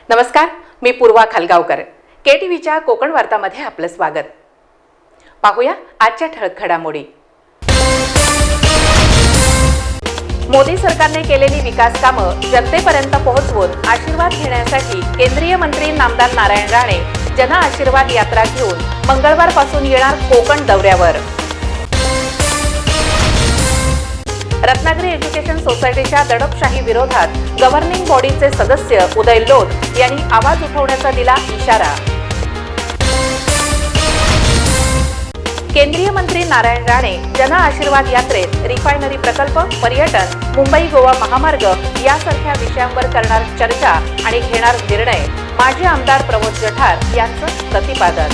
नमस्कार, मी पूर्वा खालगावकर. केटीव्हीच्या कोकण वार्तामध्ये आपलं स्वागत. पाहूया आजच्या ठळक घडामोडी. मोदी सरकारने केलेली विकास कामं जनतेपर्यंत पोहोचवून आशीर्वाद घेण्यासाठी केंद्रीय मंत्री नामदार नारायण राणे जन आशीर्वाद यात्रा घेऊन मंगळवारपासून येणार कोकण दौऱ्यावर. रत्नागिरी एज्युकेशन सोसायटीच्या दडपशाही विरोधात गव्हर्निंग बॉडीचे सदस्य उदय लोध यांनी आवाज उठवण्याचा दिला इशारा. केंद्रीय मंत्री नारायण राणे जन आशीर्वाद यात्रेत रिफायनरी प्रकल्प, पर्यटन, मुंबई गोवा महामार्ग यासारख्या विषयांवर करणार चर्चा आणि घेणार निर्णय. माजी आमदार प्रमोद जठार यांचं प्रतिपादन.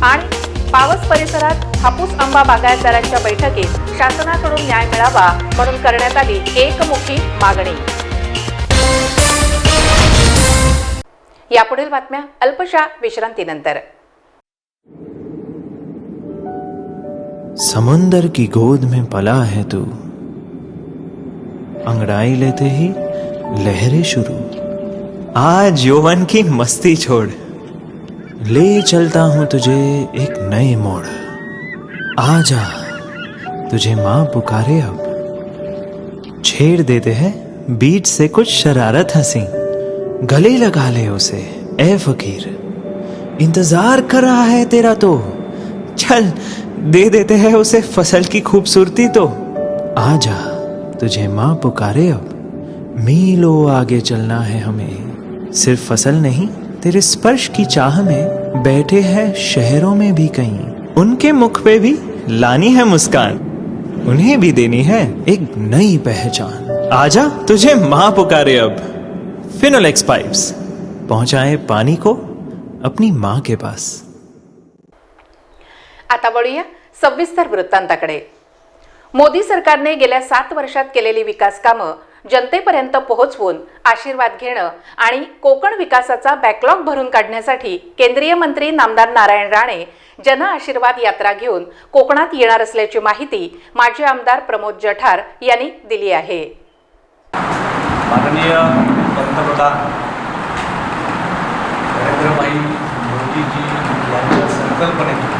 आणि पावस परिसरात हापूस आंबा बागायतदारांच्या बैठकीत शासनाकडून न्याय मिळावा म्हणून करण्यात आली एकमुखी मागणी. यापुढील बातम्या अल्पशा विश्रांतीनंतर. समुंदर की गोद में पला है तू, अंगड़ाई लेते ही लहरें शुरू. आज यौवन की मस्ती छोड़, ले चलता हूं तुझे एक नए मोड़. आजा तुझे माँ पुकारे अब, छेड़ देते हैं बीच से कुछ शरारत हंसी. गले लगा ले उसे ए फकीर, इंतजार कर रहा है तेरा तो. चल दे देते हैं उसे फसल की खूबसूरती तो. आजा तुझे माँ पुकारे अब, मीलों आगे चलना है हमें. सिर्फ फसल नहीं, तेरे स्पर्श की चाह में बैठे हैं शहरों में भी कहीं. उनके मुख पे भी लानी है मुस्कान, उन्हें भी देनी है एक नई पहचान. आजा तुझे माँ पुकारे अब. फिनोलेक्स पाइप्स पहुंचाए पानी को अपनी माँ के पास. आता वळूया सविस्तर वृत्तांताकडे. मोदी सरकारने गेल्या 7 वर्षात केलेली विकास कामं जनतेपर्यंत पोहोचवून आशीर्वाद घेणं आणि कोकण विकासाचा बॅकलॉग भरून काढण्यासाठी केंद्रीय मंत्री नामदार नारायण राणे जन आशीर्वाद यात्रा घेऊन कोकणात येणार असल्याची माहिती माजी आमदार प्रमोद जठार यांनी दिली आहे. माननीय पंतप्रधान नरेंद्रभाई मोदीजी यांच्या संकल्पनेतून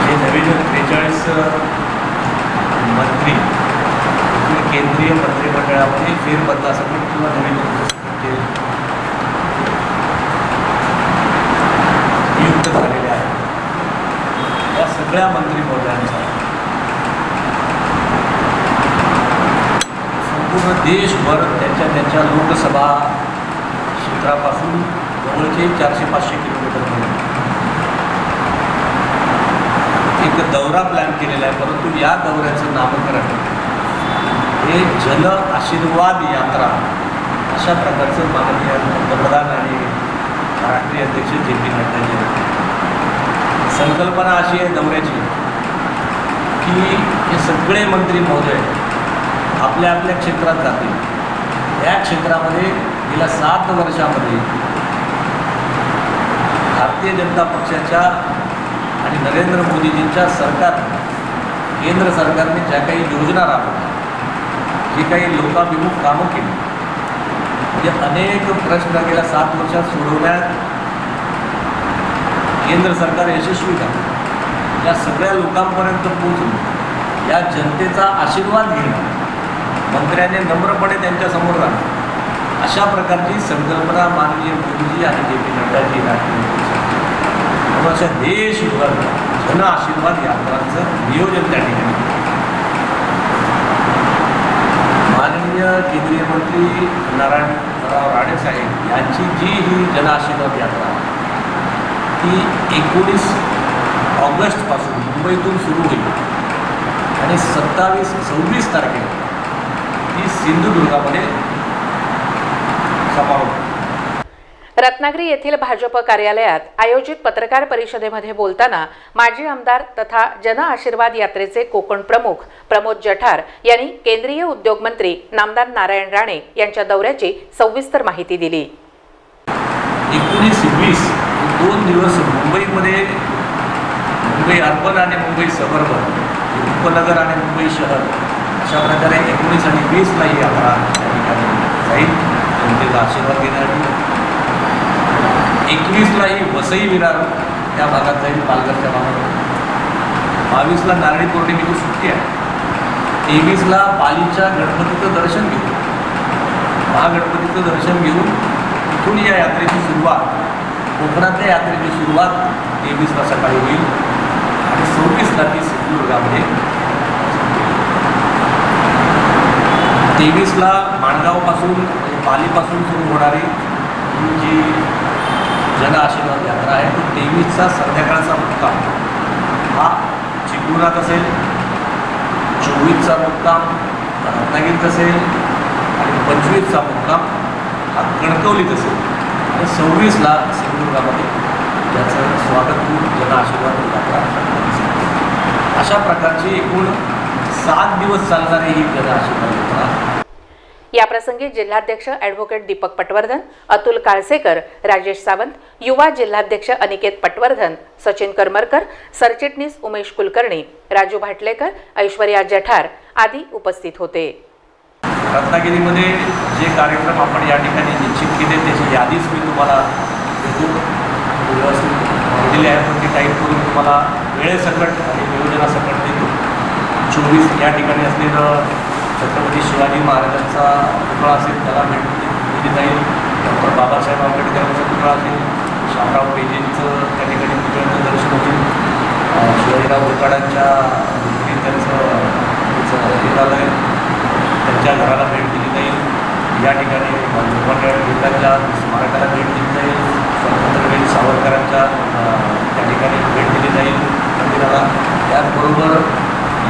जे नवीन 43 मंत्री केंद्रीय मंत्रिमंडळामध्ये फेरबदलासाठी किंवा नवीन नियुक्त झालेले आहेत, या सगळ्या मंत्री महोदयांचा संपूर्ण देशभर त्यांच्या लोकसभा क्षेत्रापासून जवळचे 400-500 किलोमीटर एक दौरा प्लॅन केलेला आहे. परंतु या दौऱ्याचं नामकरण हे जन आशीर्वाद यात्रा अशा प्रकारचं माननीय पंतप्रधान आणि राष्ट्रीय अध्यक्ष JP नड्डा यांनी. संकल्पना अशी आहे दौऱ्याची की हे सगळे मंत्री महोदय आपल्या आपल्या क्षेत्रात जातील. या क्षेत्रामध्ये गेल्या 7 वर्षामध्ये भारतीय जनता पक्षाच्या आणि नरेंद्र मोदीजींच्या केंद्र सरकारने ज्या काही योजना राबवल्या, जी काही लोकाभिमुख कामं केली, म्हणजे अनेक प्रश्न गेल्या 7 वर्षात सोडवण्यात केंद्र सरकार यशस्वी झालं. या सगळ्या लोकांपर्यंत पोहोचून या जनतेचा आशीर्वाद घेणं, मंत्र्याने नम्रपणे त्यांच्यासमोर राहणं, अशा प्रकारची संकल्पना माननीय मोदीजी आणि JP नड्डाजी राष्ट्रीय म्हणून अशा देशभर जन आशीर्वाद यात्रांचं नियोजन त्या ठिकाणी. माननीय केंद्रीय मंत्री नारायणराव राणे साहेब यांची जी ही जन आशीर्वाद यात्रा ती 19 ऑगस्टपासून मुंबईतून सुरू होईल आणि 27-26 तारखेला ती सिंधुदुर्गामध्ये समारोप. रत्नागिरी येथील भाजप कार्यालयात आयोजित पत्रकार परिषदेमध्ये बोलताना माजी आमदार तथा जन आशीर्वाद यात्रेचे कोकण प्रमुख प्रमोद जठार यांनी केंद्रीय उद्योग मंत्री नामदार नारायण राणे यांच्या दौऱ्याची सविस्तर माहिती दिली. 19-20 2 दिवस मुंबईमध्ये, मुंबई अर्बन आणि मुंबई सबर्बन, उपनगर आणि मुंबई शहर अशा प्रकारे 19 आणि 20ला ही यात्रा त्या ठिकाणी जाईल जनतेचा आशीर्वाद घेण्यासाठी. 21ला ही वसई विरार त्या भागात जाईल, पालघरच्या भागात. 22ला नारळी पौर्णिमेची सुट्टी आहे. 23ला पालीच्या गणपतीचं दर्शन घेऊ. महागणपतीचं दर्शन घेऊन इथून या यात्रेची सुरुवात, कोकणातल्या यात्रेची सुरुवात 23ला सकाळी होईल आणि 26ला ती सिंधुदुर्गामध्ये. 23ला माणगावपासून पालीपासून सुरू होणारी ही जी जन आशीर्वाद यात्रा आहे तो 23चा संध्याकाळचा मुक्काम हा चिपळुणात असेल. 24चा मुक्काम रत्नागिरीत असेल आणि 25चा मुक्काम हा कणकवलीत असेल आणि 26ला सिंधुदुर्गामध्ये याचं स्वागत करून जन आशीर्वाद यात्रा असेल. अशा प्रकारची एकूण 7 दिवस चालणारी ही जन आशीर्वाद यात्रा. याप्रसंगी जिल्हाध्यक्ष ॲडव्होकेट दीपक पटवर्धन, अतुल काळसेकर, राजेश सावंत, युवा जिल्हाध्यक्ष अनिकेत पटवर्धन, सचिन करमरकर, सरचिटणीस उमेश कुलकर्णी, राजू भाटलेकर, ऐश्वर्या जठार आदी उपस्थित होते. रत्नागिरीमध्ये जे कार्यक्रम आपण या ठिकाणी निश्चित केले त्याची यादीच मी तुम्हाला देतो. व्यवस्थित दिलेली आहे पण ती टाईप करून तुम्हाला वेळेसकट आणि नियोजनासकट देतो. 24 या ठिकाणी असलेलं छत्रपती शिवाजी महाराजांचा पुतळा असेल त्याला भेट दिली जाईल. डॉक्टर बाबासाहेब आंबेडकरांचा पुतळा असेल. शामराव पेजेंचं त्या ठिकाणी पुतळ्याचं दर्शन होईल. शिवाजीराव होकाडांच्या त्यांचं देवालय त्यांच्या घराला भेट दिली जाईल. या ठिकाणी लोकांच्या स्मारकाला भेट दिली जाईल. स्वातंत्र्यवीर सावरकरांच्या त्या ठिकाणी भेट दिली जाईल मंदिराला. त्याचबरोबर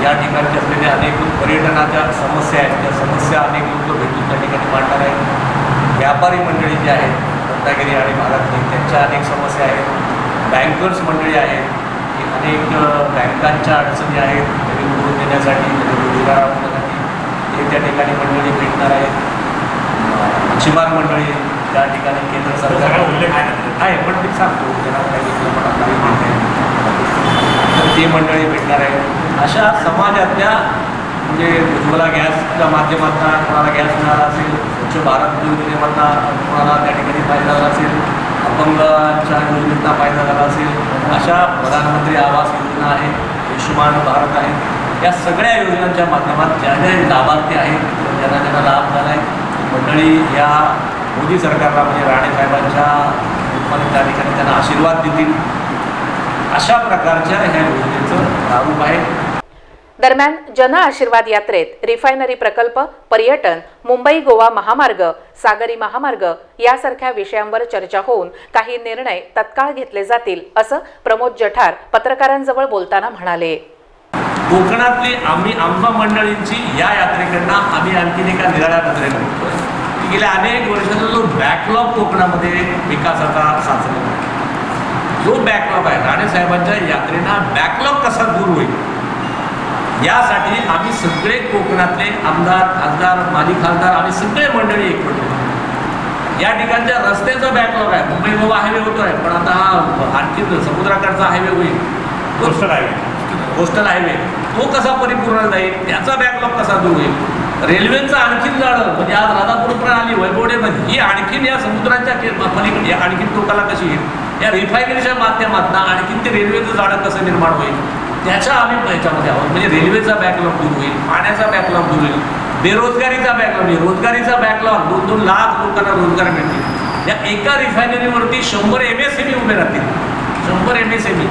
या ठिकाणी असलेल्या अनेक पर्यटनाच्या समस्या आहेत त्या समस्या अनेक लोक भेटून त्या ठिकाणी मांडणार आहेत. व्यापारी मंडळी जी आहेत रत्नागिरी आणि भागातली त्यांच्या अनेक समस्या आहेत. बँकर्स मंडळी आहेत की अनेक बँकांच्या अडचणी आहेत तरी निवडून देण्यासाठी रोजगार आणण्यासाठी ते त्या ठिकाणी मंडळी भेटणार आहेत. मच्छीमार मंडळी त्या ठिकाणी केंद्र सरकार आहे पण ते सांगतो त्यांना काही घेतलं पण आपल्याला तर ते मंडळी भेटणार आहेत. अशा समाजातल्या म्हणजे उज्ज्वला गॅसच्या माध्यमातून कोणाला गॅस मिळाला असेल, स्वच्छ भारत योजनेमधून कोणाला त्या ठिकाणी फायदा झाला असेल, अपंगांच्या योजनेचा फायदा झाला असेल, अशा प्रधानमंत्री आवास योजना आहे, आयुष्यमान भारत आहे, या सगळ्या योजनांच्या माध्यमात ज्या ज्या लाभार्थी आहेत ज्यांना ज्यांना लाभ झाला आहे मंडळी या मोदी सरकारला म्हणजे राणे साहेबांच्या रूपाने त्या ठिकाणी त्यांना आशीर्वाद देतील. अशा प्रकारच्या ह्या योजनेचं प्रारूप आहे. दरम्यान जन आशीर्वाद यात्रेत रिफायनरी प्रकल्प, पर्यटन, मुंबई गोवा महामार्ग, सागरी महामार्ग यासारख्या विषयांवर चर्चा होऊन काही निर्णय तत्काळ घेतले जातील असं प्रमोद जठार पत्रकारांजवळ बोलताना म्हणाले. कोकणातली आमच्या मंडळींची या यात्रेकडनं आम्ही आणखीन एका निराळ्या नजरेने बघतोय की गेल्या अनेक वर्षाचा जो बॅकलॉग कोकणामध्ये विकासाचा साचलेला आहे, जो बॅकलॉग आहे राणेसाहेबांच्या यात्रेना बॅकलॉग कसा दूर होईल यासाठी आम्ही सगळे कोकणातले आमदार, खासदार, माजी खासदार आम्ही सगळे मंडळी एकवट होतो. या ठिकाणच्या रस्त्याचा बॅकलॉग आहे. मुंबई गोवा हायवे होतो आहे पण आता हा आणखी समुद्राकडचा हायवे होईल, कोस्टल हायवे तो कसा परिपूर्ण जाईल त्याचा बॅकलॉग कसा दूर होईल. रेल्वेचं आणखीन जाळं म्हणजे आज राधापूर प्रणाली वैभवडेमध्ये ही आणखीन या समुद्राच्या पलीकडे आणखीन टोकाला कशी येईल या रिफायनरीच्या माध्यमातून आणखीन ते रेल्वेचं जाळं कसं निर्माण होईल त्याच्या आम्ही याच्यामध्ये आहोत. म्हणजे रेल्वेचा बॅकलॉग दूर होईल, पाण्याचा बॅकलॉग दूर होईल, बेरोजगारीचा बॅकलॉग म्हणजे रोजगारीचा बॅकलॉग 2-2 लाख लोकांना रोजगार मिळतील. या एका रिफायनरीवरती 100 MSME उभे राहतील. 100 MSME.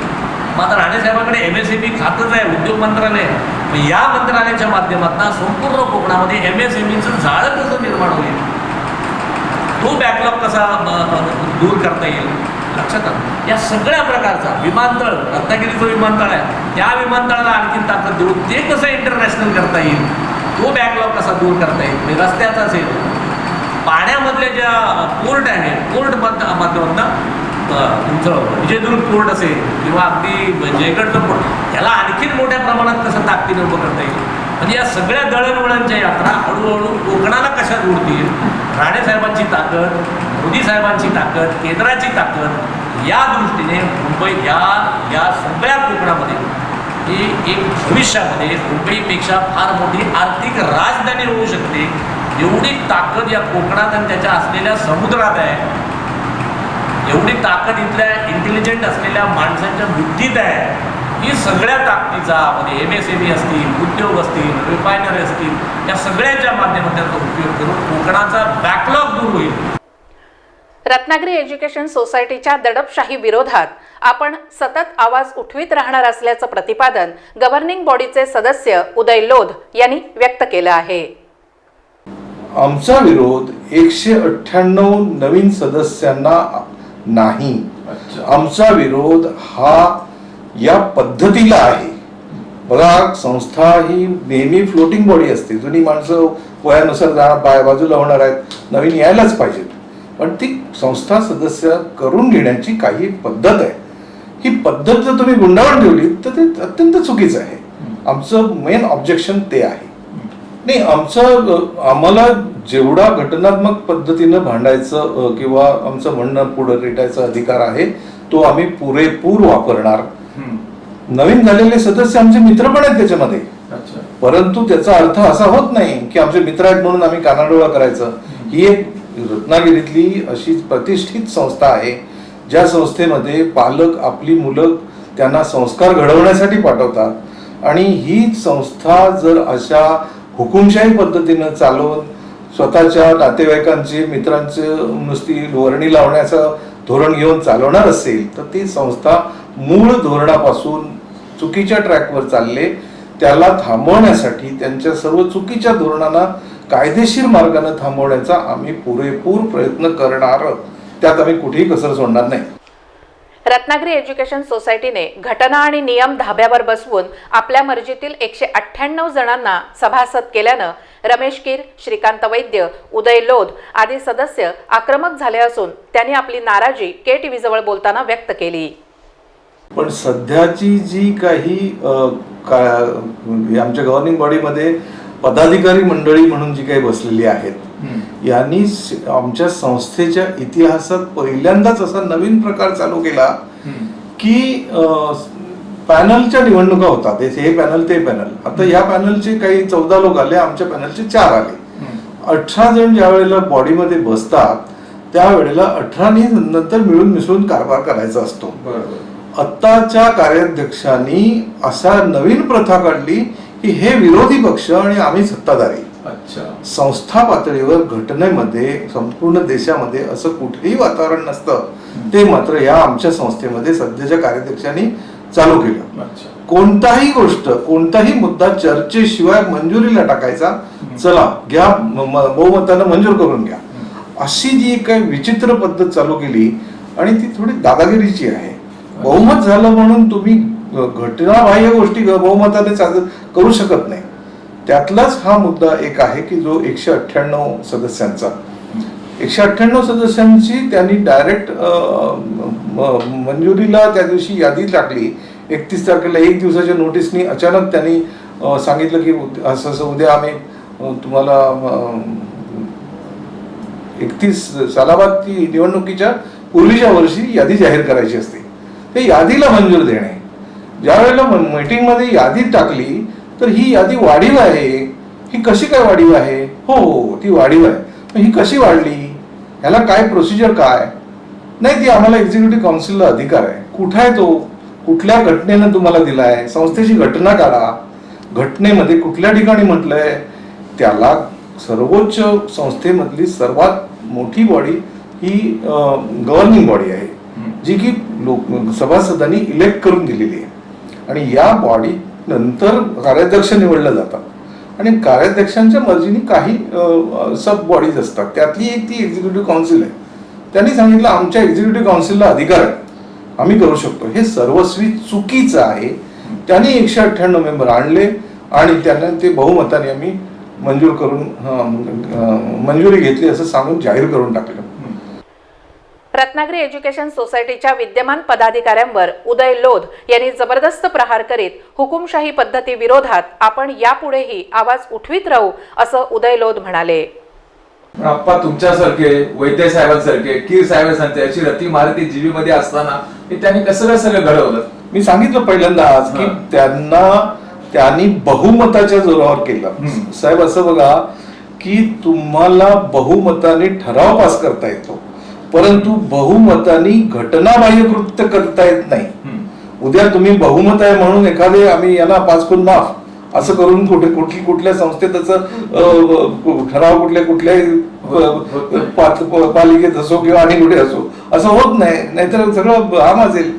मात्र राणेसाहेबांकडे MSME खातंच आहे, उद्योग मंत्रालय आहे. या मंत्रालयाच्या माध्यमातून संपूर्ण कोकणामध्ये MSMEचं जाळं कसं निर्माण होईल, तो बॅकलॉग कसा दूर करता येईल लक्षात आलं. या सगळ्या प्रकारचा विमानतळ, रत्नागिरीचं विमानतळ आहे त्या विमानतळाला आणखीन ताकद देऊन ते कसं इंटरनॅशनल करता येईल, तो बॅकलॉग कसा दूर करता येईल. म्हणजे रस्त्याचा असेल, पाण्यामधल्या ज्या पोर्ट आहे पोर्ट माध्यमातून तुमचं विजयदुर्ग पोर्ट असेल किंवा अगदी जयगडचं पोर्ट याला आणखीन मोठ्या प्रमाणात कसं ताकदीने उभं करता येईल. म्हणजे या सगळ्या दळणवळणच्या यात्रा हळूहळू कोकणाला कशा जोडतील. राणेसाहेबांची ताकद, मोदी साहेबांची ताकद, केंद्राची ताकद या दृष्टीने मुंबई या सगळ्या कोकणामध्ये ही एक भविष्यामध्ये मुंबईपेक्षा फार मोठी आर्थिक राजधानी होऊ शकते, एवढी ताकद या कोकणात आणि त्याच्या असलेल्या समुद्रात आहे, एवढी ताकद इथल्या इंटेलिजंट असलेल्या माणसांच्या बुद्धीत आहे. ही सगळ्या ताकदीचा म्हणजे MSME असतील, उद्योग असतील, रिफायनरी असतील, या सगळ्यांच्या माध्यमातून उपयोग करून कोकणाचा बॅकलॉग दूर होईल. रत्नागिरी एज्युकेशन सोसायटीच्या दडपशाही विरोधात आपण सतत आवाज उठवीत राहणार असल्याचं प्रतिपादन गव्हर्निंग बॉडीचे सदस्य उदय लोध यांनी व्यक्त केलं आहे. आमचा विरोध 198 नवीन सदस्यांना नाही, आमचा विरोध हा या पद्धतीला आहे. बघा, संस्था ही नेहमी फ्लोटिंग बॉडी असते. जुनी माणसं वयानुसार बाजूला होणार आहेत, नवीन यायलाच पाहिजेत. पण ती संस्था सदस्य करून घेण्याची काही पद्धत आहे. ही पद्धत जर तुम्ही गुंडाळून ठेवली तर ते अत्यंत चुकीचं आहे. आमचं मेन ऑब्जेक्शन ते आहे. नाही, आम्हाला जेवढा घटनात्मक पद्धतीनं भांडायचं किंवा आमचं म्हणणं पुढे रेटायचा अधिकार आहे तो आम्ही पुरेपूर वापरणार. नवीन झालेले सदस्य आमचे मित्र पण आहेत त्याच्यामध्ये, परंतु त्याचा अर्थ असा होत नाही की आमचे मित्र आहेत म्हणून आम्ही कानाडोळा करायचं. ही एक रत्नागिरीतली अशी प्रतिष्ठित संस्था आहे ज्या संस्थेमध्ये पालक आपली मुलं त्यांना संस्कार घडवण्यासाठी पाठवतात. आणि ही संस्था जर अशा हुकुमशाही पद्धतीनं चालवून स्वतःच्या नातेवाईकांची मित्रांचे नुसती वर्णी लावण्याचं धोरण घेऊन चालवणार असेल तर ती संस्था मूळ धोरणापासून चुकीच्या ट्रॅकवर चालले. त्याला थांबवण्यासाठी त्यांच्या सर्व चुकीच्या धोरणांना कायदेशीर मार्गाने थांबवण्याचा आम्ही पुरेपूर प्रयत्न करणार. त्यात आम्ही कुठेही कसर सोडणार नाही. रत्नागिरी एज्युकेशन सोसायटीने घटना आणि नियम धाब्यावर बसवून आपल्या मर्जीतील 198 जणांना सभासद केल्यानं रमेश कीर, श्रीकांत वैद्य, उदय लोध आदी सदस्य आक्रमक झाले असून त्यांनी आपली नाराजी KTV जवळ बोलताना व्यक्त केली. पण सध्याची जी काही आमच्या गव्हर्निंग बॉडीमध्ये पदाधिकारी मंडळी म्हणून जी काही बसलेली आहेत, यांनी आमच्या संस्थेच्या इतिहासात पहिल्यांदाच असा नवीन प्रकार चालू केला की पॅनलच्या निवडणुका होतात. हे पॅनल ते पॅनल. आता या पॅनलचे काही 14 लोक आले, आमच्या पॅनलचे 4 आले. 18 जण ज्या वेळेला बॉडीमध्ये बसतात त्यावेळेला 18 नंतर मिळून मिसळून कारभार करायचा असतो. आत्ताच्या कार्याध्यक्षांनी असा नवीन प्रथा काढली की हे विरोधी पक्ष आणि आम्ही सत्ताधारी. संस्था पातळीवर घटनेमध्ये संपूर्ण देशामध्ये असं कुठेही वातावरण नसतं, ते मात्र या आमच्या संस्थेमध्ये सध्याच्या कार्याध्यक्षांनी चालू केलं. कोणताही गोष्ट, कोणताही मुद्दा चर्चेशिवाय मंजुरीला टाकायचा, चला घ्या बहुमतानं मंजूर करून घ्या, अशी जी काही विचित्र पद्धत चालू केली. आणि ती थोडी दादागिरीची आहे. बहुमत झालं म्हणून तुम्ही घटनाबाह्य गोष्टी बहुमताने करू शकत नाही. त्यातलाच हा मुद्दा एक आहे की जो 198 सदस्यांचा 198 सदस्यांची त्यांनी डायरेक्ट मंजुरीला त्या दिवशी यादी टाकली. 31 तारखेला 1 दिवसाच्या नोटीसनी अचानक त्यांनी सांगितलं की असं असं उद्या आम्ही तुम्हाला 31 सालाबाद ती निवडणुकीच्या पूर्वीच्या वर्षी यादी जाहीर करायची असते. ते यादीला मंजूर देणे. ज्या वेळेला मीटिंगमध्ये यादी टाकली तर ही यादी वाढीव आहे. ही कशी काय वाढीव आहे? हो, ती वाढीव आहे. ही कशी वाढली? ह्याला काय प्रोसिजर काय? नाही, ती आम्हाला एक्झिक्युटिव्ह काउन्सिलला अधिकार आहे. कुठं आहे तो? कुठल्या घटनेनं तुम्हाला दिलाय? संस्थेची घटना काढा. घटनेमध्ये कुठल्या ठिकाणी म्हटलंय? त्याला सर्वोच्च संस्थेमधली सर्वात मोठी बॉडी ही गव्हर्निंग बॉडी आहे, जी की सभासदांनी इलेक्ट करून दिलेली आहे. आणि या बॉडी नंतर कार्याध्यक्ष निवडले जातात आणि कार्याध्यक्षांच्या मर्जीने काही सब बॉडीज असतात. त्यातली एक ती एक्झिक्युटिव्ह काउन्सिल आहे. त्यांनी सांगितलं आमच्या एक्झिक्युटिव्ह काउन्सिलला अधिकार आहे, आम्ही करू शकतो. हे सर्वस्वी चुकीचं आहे. त्यांनी 198 मेंबर आणले आणि त्यांना ते बहुमताने आम्ही मंजूर करून मंजुरी घेतली असं सांगून जाहीर करून टाकलं. रत्नागिरी एज्युकेशन सोसायटीच्या विद्यमान पदाधिकाऱ्यांवर उदय लोध यांनी जबरदस्त प्रहार करीत हुकुमशाही पद्धती विरोधात आपण यापुढेही आवाज उठवीत राहू असं उदय लोध म्हणाले. आप्पा, तुमच्यासारखे वैद्य साहेबांसारखे कीर साहेबांसारखे अशी रती महारती जीबी मध्ये असताना त्यांनी कसं सगळं घडवलं? मी सांगितलं पहिल्यांदा आज की त्यांनी बहुमताच्या जोरावर केलं. साहेब असं बघा की तुम्हाला बहुमताने ठराव पास करता येतो, परंतु बहुमताने घटनाबाह्य कृत्य करता येत नाही. उद्या तुम्ही बहुमत आहे म्हणून एखादे आम्ही यांना 5 खून माफ असं करून कुठल्या संस्थेत त्याचं ठराव कुठल्याही पालिकेत असो किंवा आणि कुठे असो असं होत नाही. नाहीतर सगळं हाम असेल.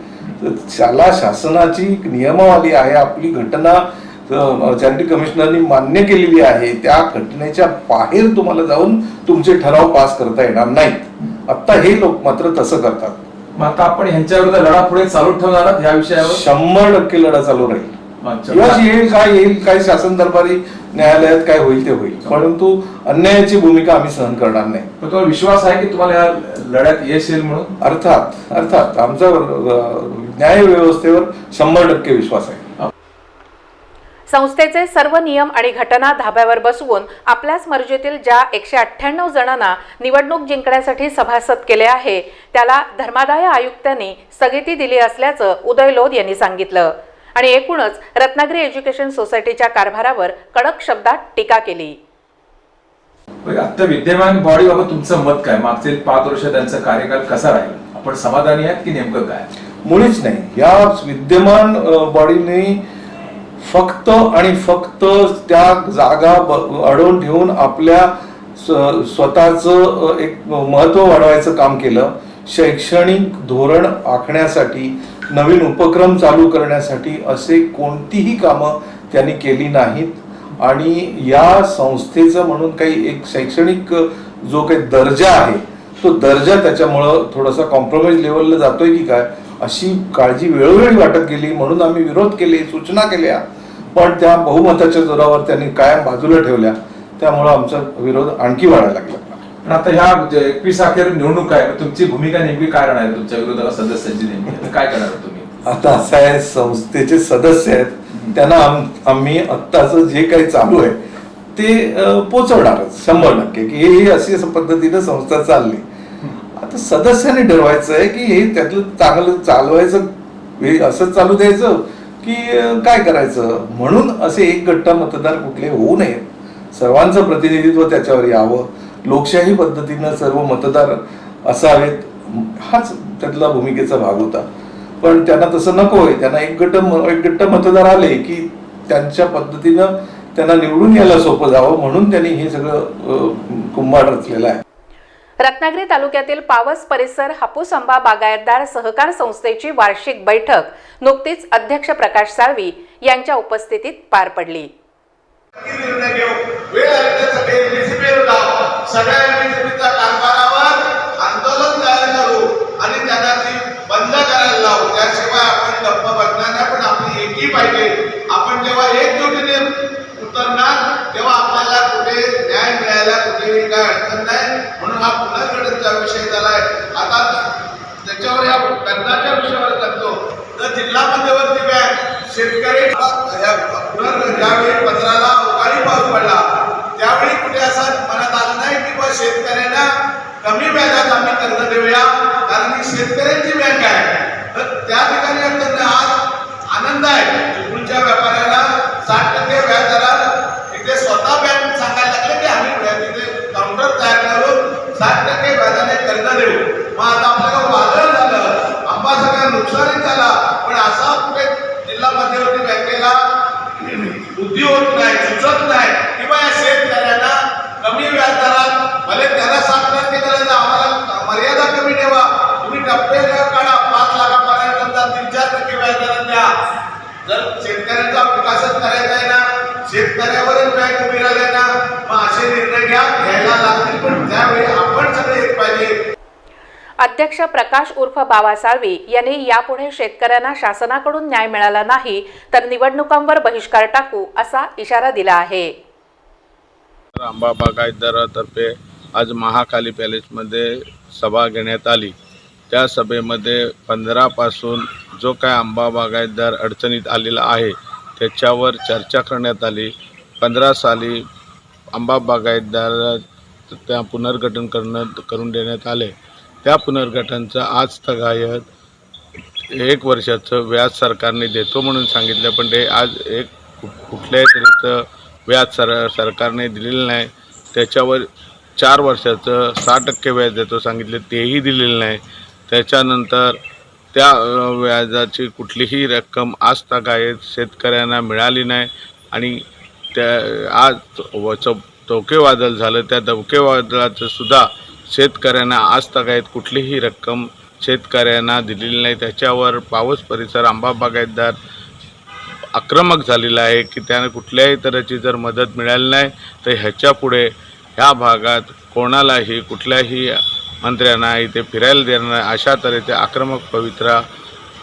त्याला शासनाची नियमावली आहे, आपली घटना चॅरिटी कमिशनरनी मान्य केलेली आहे. त्या घटनेच्या बाहेर तुम्हाला जाऊन तुमचे ठराव पास करता येणार नाहीत. आता हे लोक मात्र तसं करतात. मग आता आपण ह्यांच्या विरुद्ध लढा पुढे चालू ठेवणार आहात या विषयावर? 100% लढा चालू राहील. अच्छा. यश येईल काय शासन दरबारी न्यायालयात काय होईल ते होईल, परंतु अन्यायाची भूमिका आम्ही सहन करणार नाही. पण तुम्हाला विश्वास आहे की तुम्हाला या लढ्यात यश येईल म्हणून? अर्थात आमचा न्याय व्यवस्थेवर 100% विश्वास आहे. संस्थेचे सर्व नियम आणि घटना धाब्यावर बसवून आपल्याच मर्जीतील ज्या 198 जणांना निवडणूक जिंकण्यासाठी सभासद केले आहे त्याला धर्मादाय आयुक्तांनी स्थगिती दिली असल्याचं उदय लोध यांनी सांगितलं आणि एकूणच रत्नागिरी एज्युकेशन सोसायटीच्या कारभारावर कडक शब्दात टीका केली. आता विद्यमान बॉडीबाबत तुमचं मत काय? मागचे 5 वर्ष त्यांचा कार्यकाल कसा राहील? आपण समाधानी आहात की नेमकं काय? मुळीच नाही. या विद्यमान बॉडीने फक्त आणि फक्त त्या जागा अडवून ठेवून आपल्या स्वतःचं एक महत्व वाढवायचं काम केलं. शैक्षणिक धोरण आखण्यासाठी, नवीन उपक्रम चालू करण्यासाठी असे कोणतीही कामं त्यांनी केली नाहीत. आणि या संस्थेचं म्हणून काही एक शैक्षणिक जो काही दर्जा आहे तो दर्जा त्याच्यामुळं थोडासा कॉम्प्रोमाइज लेवलला जातोय की काय अशी काळजी वेळोवेळी वाटत गेली. म्हणून आम्ही विरोध केले, सूचना केल्या, पण त्या बहुमताच्या जोरावर त्यांनी कायम बाजूला ठेवल्या. त्यामुळं आमचा विरोध आणखी वाढायला लागला. पण आता ह्या 21 अखेर निवडणूक आहे, तुमची भूमिका नेमकी काय राहणार आहे? तुमच्या विरोधाला सदस्यांची नेमकी काय करणार तुम्ही? आता असं आहे, संस्थेचे सदस्य आहेत, त्यांना आम्ही आत्ताच जे काही चालू आहे ते पोचवणारच 100% की हे अशी पद्धतीनं संस्था चालली. आता सदस्यांनी ठरवायचं आहे की हे त्यातलं चांगलं चालवायचं, हे असंच चालू द्यायचं की काय करायचं. म्हणून असे एक गट्टा मतदार कुठले होऊ नयेत. सर्वांचं प्रतिनिधित्व त्याच्यावर यावं, लोकशाही पद्धतीनं सर्व मतदार असावेत, हाच त्यातला भूमिकेचा भाग होता. पण त्यांना तसं नकोय. त्यांना एक गट्ट मतदार आले की त्यांच्या पद्धतीनं त्यांना निवडून यायला सोपं जावं, म्हणून त्यांनी हे सगळं कुंभाड रचलेलं आहे. रत्नागिरी तालुक्यातील पावस परिसर हापूस आंबा बागायतदार सहकार संस्थेची वार्षिक बैठक नुकतीच अध्यक्ष प्रकाश साळवी यांच्या उपस्थितीत पार पडली. सगळ्या एमएसएमईच्या कारभारावर आंदोलन तयार करू आणि त्यांना ती बंद करायला लावू. त्याशिवाय आपण गप्प बसणार नाही. पण आपली एकी पाहिजे. आपण जेव्हा एकजुटीने उतरणार तेव्हा आपल्याला कुठे न्याय मिळायला कुठेही काय अडचण नाही. म्हणून हा पुनर्गठनचा विषय झालाय. आता त्याच्यावर या कर्जाच्या विषयावर करतो तर जिल्हा मध्यवर्ती बँक शेतकरी ज्यावेळी 15ला अवकाळी पाऊस पडला त्यावेळी कुठे असं मनात आलं नाही की बा शेतकऱ्यांना कमी व्याजात आम्ही कर्ज देऊया, कारण ही शेतकऱ्यांची बँक आहे. तर त्या ठिकाणी आज आनंद आहे. चिपळूणच्या व्यापाऱ्याला 60% व्याज दरात इथे स्वतः बँक सांगायला लागले की आम्ही तिथे काउंटर तयार करून 60% व्याजाने कर्ज देऊ. मग आता आपल्याला वादळ झालं, आंबा सगळा नुकसानीत झाला, पण असा कुठे जिल्हा मध्यवर्ती बँकेला बुद्धी होत नाही, सुचत नाही की बा या शेतकऱ्यांना कमी व्याज दरात भले त्याला 60% करायचं, आम्हाला मर्यादा कमी ठेवा, तुम्ही टप्पे काढा, 5 लाखापर्यंत 3-4% व्याज दरात द्या. जर शेतकऱ्यांचा विकासच करायचा आहे ना, शेतकऱ्यावरच बँक उभी राहिली ना, मग असे निर्णय घ्यायला लागतील. पण त्यावेळी आपण सगळे एक पाहिजे. अध्यक्ष प्रकाश उर्फ बावा साळवी यांनी यापुढे शेतकऱ्यांना शासनाकडून न्याय मिळाला नाही तर निवडणुकांवर बहिष्कार टाकू असा इशारा दिला आहे. आंबा बागायतदारातर्फे आज महाकाली पॅलेसमध्ये सभा घेण्यात आली. त्या सभेमध्ये 15 पासून जो काय आंबा बागायतदार अडचणीत आलेला आहे त्याच्यावर चर्चा करण्यात आली. 15 साली आंबा बागायतदार त्या पुनर्गठन करून देण्यात आले. त्या पुनर्गठनचं आज तगायत 1 वर्षाचं व्याज सरकारने देतो म्हणून सांगितलं, पण ते आज कुठल्याही तऱ्हेचं व्याज सरकारने दिलेलं नाही. त्याच्यावर 4 वर्षाचं 6% व्याज देतो सांगितलं, तेही दिलेलं नाही. त्याच्यानंतर त्या व्याजाची कुठलीही रक्कम आज तागायत शेतकऱ्यांना मिळाली नाही. आणि त्या आज धोकेवादळ झालं, त्या धोकेवादळाचं सुद्धा शेतकऱ्यांना आज तागायत कुठलीही रक्कम शेतकऱ्यांना दिलेली नाही. त्याच्यावर पावस परिसर आंबा बागायतदार आक्रमक झालेला आहे की त्याने कुठल्याही तऱ्हेची जर मदत मिळाली नाही तर ह्याच्या पुढे ह्या भागात कोणालाही कुठल्याही मंत्र्यांना इथे फिरायला देणार नाही, अशा तऱ्हेचे आक्रमक पवित्रा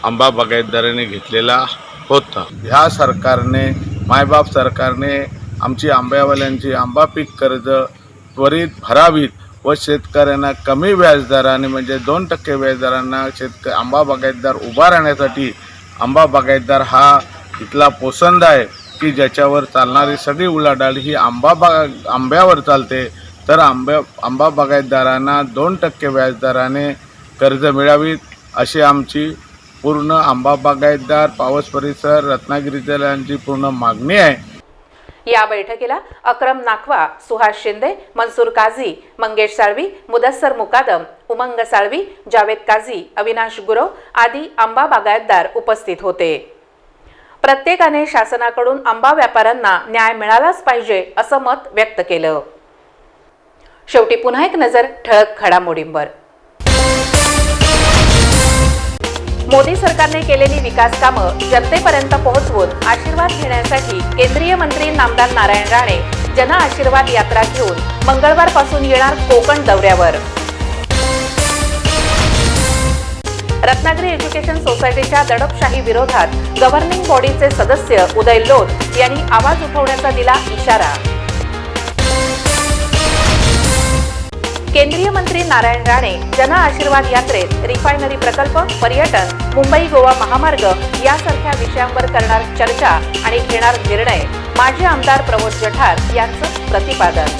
आंबा बागायतदारांनी घेतलेला होता. ह्या सरकारने, मायबाप सरकारने आमची आंब्यावाल्यांची आंबा पीक कर्ज त्वरित भरावीत व शेतकऱ्यांना कमी व्याजदराने म्हणजे 2% व्याजदरांना आंबा बागायतदार उभा राहण्यासाठी आंबा बागायतदार हा इथला पोसंदा आहे की ज्याच्यावर चालणारी सगळी उलाढाल ही आंब्यावर चालते. तर आंबा बागायतदारांना 2% व्याजदराने कर्ज मिळावीत अशी आमची पूर्ण आंबा बागायतदार, पावस परिसर, रत्नागिरी जिल्ह्यांची पूर्ण मागणी आहे. या बैठकीला अक्रम नाखवा, सुहास शिंदे, मनसूर काझी, मंगेश साळवी, मुदस्सर मुकादम, उमंग साळवी, जावेद काझी, अविनाश गुरव आदी आंबा बागायतदार उपस्थित होते. प्रत्येकाने शासनाकडून आंबा व्यापाऱ्यांना न्याय मिळालाच पाहिजे असं मत व्यक्त केलं. शेवटी पुन्हा एक नजर ठळक घडामोडींवर. मोदी सरकारने केलेली विकास कामं जनतेपर्यंत पोहोचवून आशीर्वाद घेण्यासाठी केंद्रीय मंत्री नामदार नारायण राणे जन आशीर्वाद यात्रा घेऊन मंगळवारपासून येणार कोकण दौऱ्यावर. रत्नागिरी एज्युकेशन सोसायटीच्या दडपशाही विरोधात गव्हर्निंग बॉडीचे सदस्य उदय लोध यांनी आवाज उठवण्याचा दिला इशारा. केंद्रीय मंत्री नारायण राणे जन आशीर्वाद यात्रेत रिफायनरी प्रकल्प, पर्यटन, मुंबई गोवा महामार्ग यासारख्या विषयांवर करणार चर्चा आणि घेणार निर्णय, माजी आमदार प्रमोद जठार यांचं प्रतिपादन.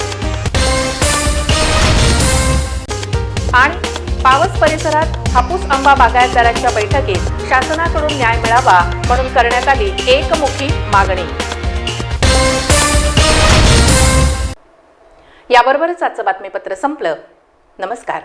आणि पावस परिसरात हापूस आंबा बागायतदारांच्या बैठकीत शासनाकडून न्याय मिळावा म्हणून करण्यात आली एकमुखी मागणी. याबरोबरच आजचं बातमीपत्र संपलं. नमस्कार.